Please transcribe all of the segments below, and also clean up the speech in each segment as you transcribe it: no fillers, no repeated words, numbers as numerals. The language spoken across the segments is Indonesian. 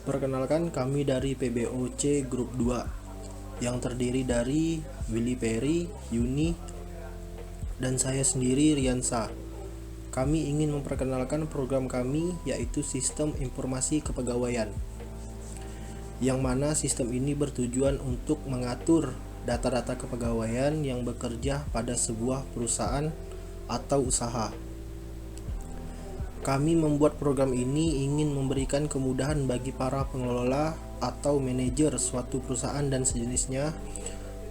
Perkenalkan, kami dari PBOC Grup 2 yang terdiri dari Willy Perry, Yuni, dan saya sendiri, Riansa. Kami ingin memperkenalkan program kami, yaitu Sistem Informasi Kepegawaian, yang mana sistem ini bertujuan untuk mengatur data-data kepegawaian yang bekerja pada sebuah perusahaan atau usaha. Kami membuat program ini ingin memberikan kemudahan bagi para pengelola atau manajer suatu perusahaan dan sejenisnya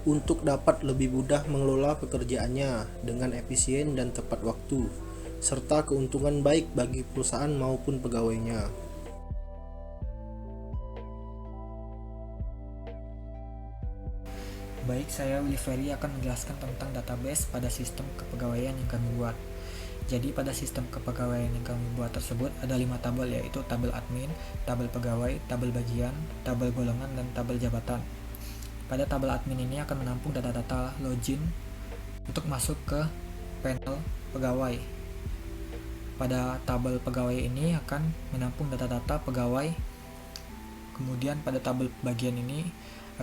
untuk dapat lebih mudah mengelola pekerjaannya dengan efisien dan tepat waktu, serta keuntungan baik bagi perusahaan maupun pegawainya. Baik, saya Willy Ferry akan menjelaskan tentang database pada sistem kepegawaian yang kami buat. Jadi pada sistem kepegawaian yang kami buat tersebut ada 5 tabel, yaitu tabel admin, tabel pegawai, tabel bagian, tabel golongan, dan tabel jabatan. Pada tabel admin ini akan menampung data-data login untuk masuk ke panel pegawai. Pada tabel pegawai ini akan menampung data-data pegawai. Kemudian pada tabel bagian ini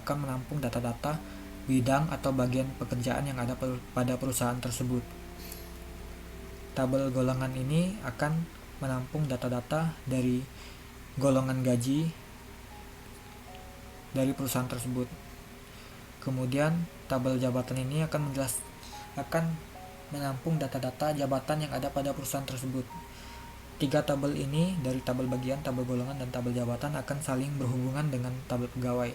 akan menampung data-data bidang atau bagian pekerjaan yang ada pada perusahaan tersebut. Tabel golongan ini akan menampung data-data dari golongan gaji dari perusahaan tersebut. Kemudian tabel jabatan ini akan menampung data-data jabatan yang ada pada perusahaan tersebut. 3 tabel ini dari tabel bagian, tabel golongan, dan tabel jabatan akan saling berhubungan dengan tabel pegawai.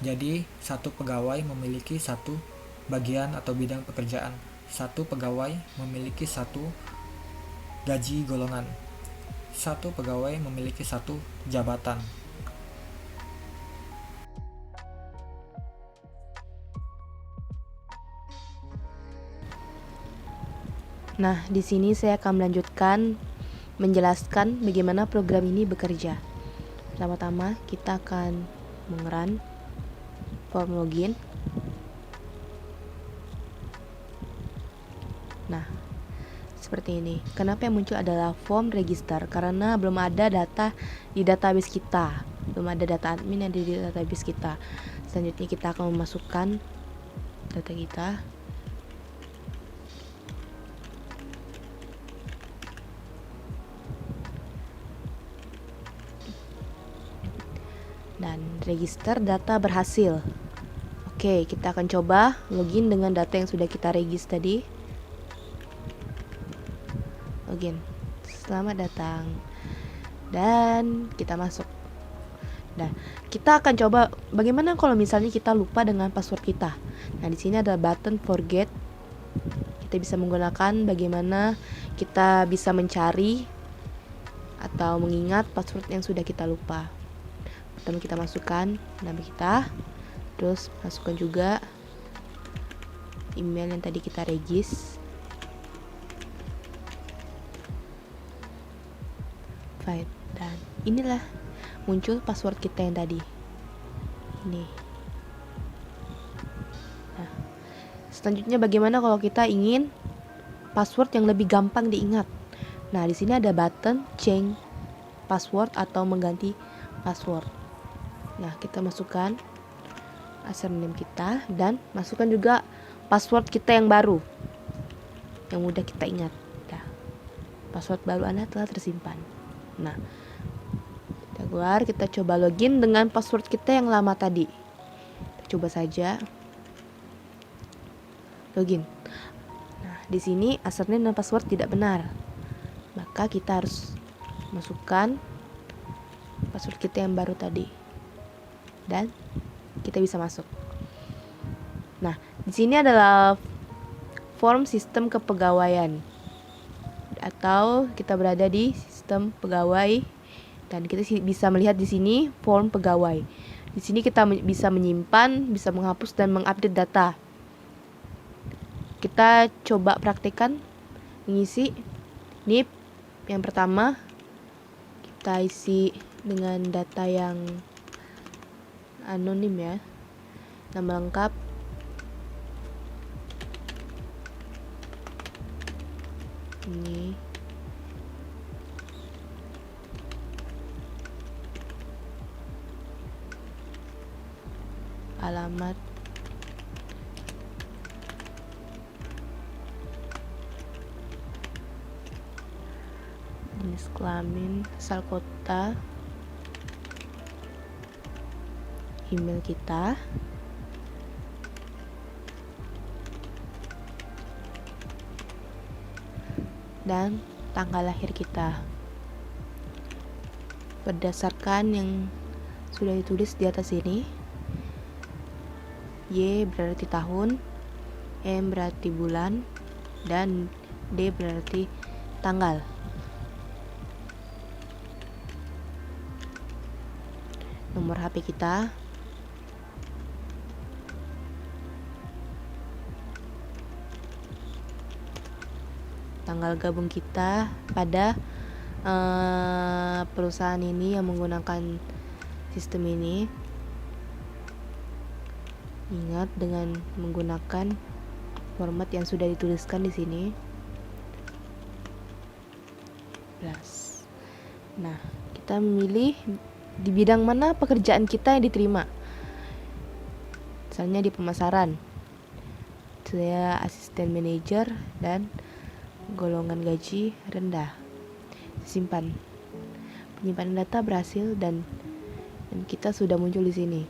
Jadi, satu pegawai memiliki satu bagian atau bidang pekerjaan. Satu pegawai memiliki satu gaji golongan. Satu pegawai memiliki satu jabatan. Nah, di sini saya akan melanjutkan menjelaskan bagaimana program ini bekerja. Pertama-tama, kita akan mengerun form login. Nah, seperti ini. Kenapa yang muncul adalah form register? Karena belum ada data di database kita. Belum ada data admin yang ada di database kita. Selanjutnya kita akan memasukkan data kita. Dan register data berhasil. Oke, kita akan coba login dengan data yang sudah kita register tadi. Login. Selamat datang. Dan kita masuk. Nah, kita akan coba bagaimana kalau misalnya kita lupa dengan password kita. Nah, di sini ada button forget. Kita bisa menggunakan bagaimana kita bisa mencari atau mengingat password yang sudah kita lupa. Pertama kita masukkan nama kita, terus masukkan juga email yang tadi kita regis, file, dan inilah muncul password kita yang tadi. Ini. Nah, selanjutnya bagaimana kalau kita ingin password yang lebih gampang diingat? Nah, di sini ada button change password atau mengganti password. Nah, kita masukkan username kita dan masukkan juga password kita yang baru yang mudah kita ingat. Nah, password baru Anda telah tersimpan. Nah, kita keluar, kita coba login dengan password kita yang lama tadi. Kita coba saja login. Nah, di sini username dan password tidak benar. Maka kita harus masukkan password kita yang baru tadi. Dan kita bisa masuk. Nah, di sini adalah form sistem kepegawaian atau kita berada di sistem pegawai dan kita bisa melihat di sini form pegawai. Di sini kita bisa menyimpan, bisa menghapus dan mengupdate data. Kita coba praktekkan mengisi NIP yang pertama. Kita isi dengan data yang anonim ya, nama lengkap, ini alamat, jenis kelamin, asal kota, email kita, dan tanggal lahir kita. Berdasarkan yang sudah ditulis di atas ini, Y berarti tahun, M berarti bulan, dan D berarti tanggal. Nomor HP kita, tanggal gabung kita pada perusahaan ini yang menggunakan sistem ini. Ingat dengan menggunakan format yang sudah dituliskan di sini. Nah, kita memilih di bidang mana pekerjaan kita yang diterima. Misalnya di pemasaran, saya asisten manajer dan golongan gaji rendah. Simpan. Penyimpanan data berhasil dan kita sudah muncul di sini.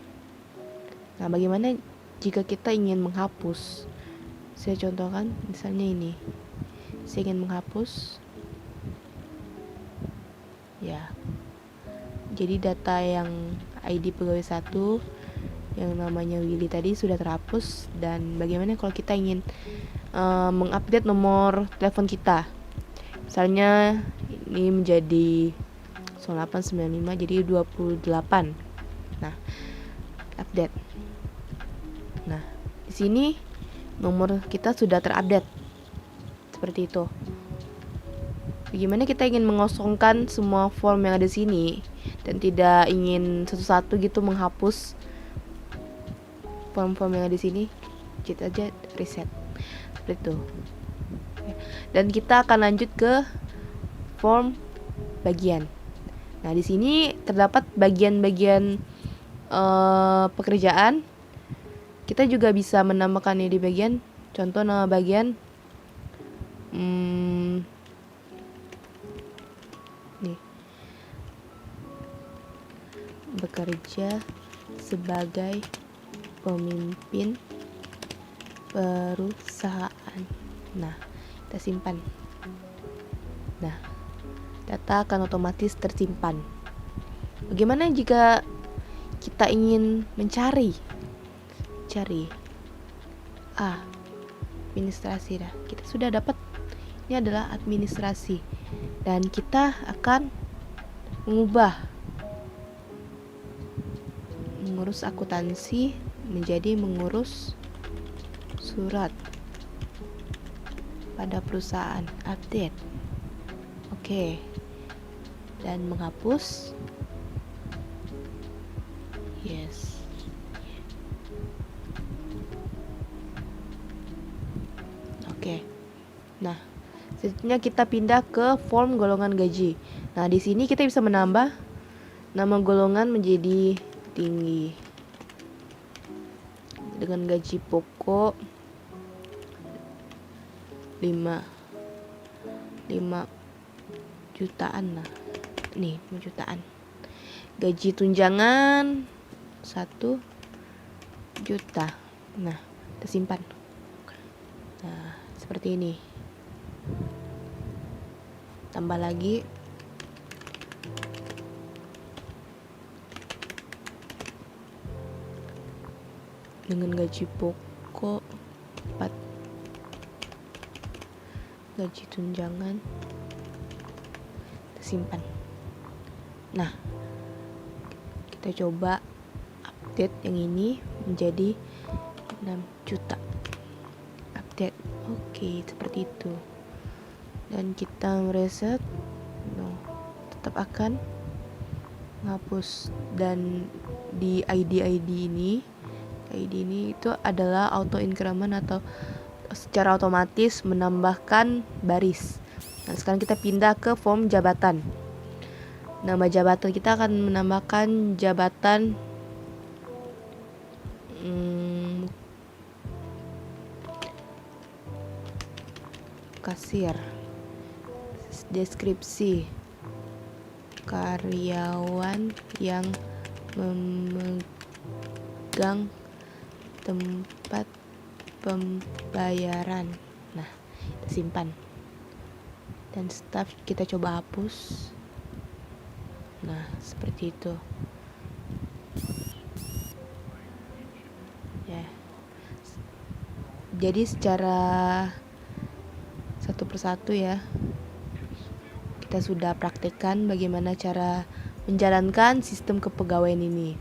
Nah, bagaimana jika kita ingin menghapus? Saya contohkan misalnya ini. Saya ingin menghapus. Ya. Jadi data yang ID pegawai 1 yang namanya Willy tadi sudah terhapus. Dan bagaimana kalau kita ingin mengupdate nomor telepon kita? Misalnya ini menjadi 0895 jadi 28. Nah, update. Nah, di sini nomor kita sudah terupdate. Seperti itu. Bagaimana kita ingin mengosongkan semua form yang ada di sini dan tidak ingin satu-satu gitu menghapus form-form yang ada di sini? Kita aja reset. Seperti itu. Dan kita akan lanjut ke form bagian. Nah, di sini terdapat bagian-bagian pekerjaan. Kita juga bisa menambahkan ini di bagian. Contoh nama bagian nih, bekerja sebagai pemimpin perusahaan. Nah, kita simpan. Nah, data akan otomatis tersimpan. Bagaimana jika kita ingin mencari administrasi dah. Kita sudah dapat. Ini adalah administrasi. Dan kita akan mengurus akuntansi menjadi mengurus surat pada perusahaan. Update. Oke. Dan menghapus. Yes. Oke. Nah, selanjutnya kita pindah ke form golongan gaji. Nah, di sini kita bisa menambah nama golongan menjadi tinggi dengan gaji pokok 5 jutaan. Nah, nih 5 jutaan. Gaji tunjangan 1 juta. Nah, kita simpan. Nah, seperti ini. Tambah lagi. Dengan gaji pokok 4. Gaji tunjangan kita simpan. Nah, kita coba update yang ini menjadi 6 juta. Update. Oke, seperti itu. Dan kita mereset. No, tetap akan menghapus. Dan di ID ini itu adalah auto increment atau secara otomatis menambahkan baris. Nah, sekarang kita pindah ke form jabatan. Nama jabatan kita akan menambahkan jabatan Hmm, kasir. Deskripsi karyawan yang memegang tempat pembayaran. Nah, kita simpan. Dan staff kita coba hapus. Nah, seperti itu. Ya. Jadi secara satu persatu ya, kita sudah praktekkan bagaimana cara menjalankan sistem kepegawaian ini.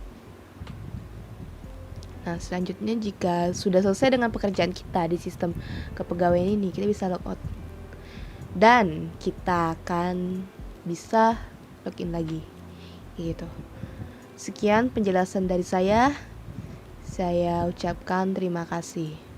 Nah, selanjutnya jika sudah selesai dengan pekerjaan kita di sistem kepegawaian ini, kita bisa log out. Dan kita akan bisa login lagi. Gitu. Sekian penjelasan dari saya. Saya ucapkan terima kasih.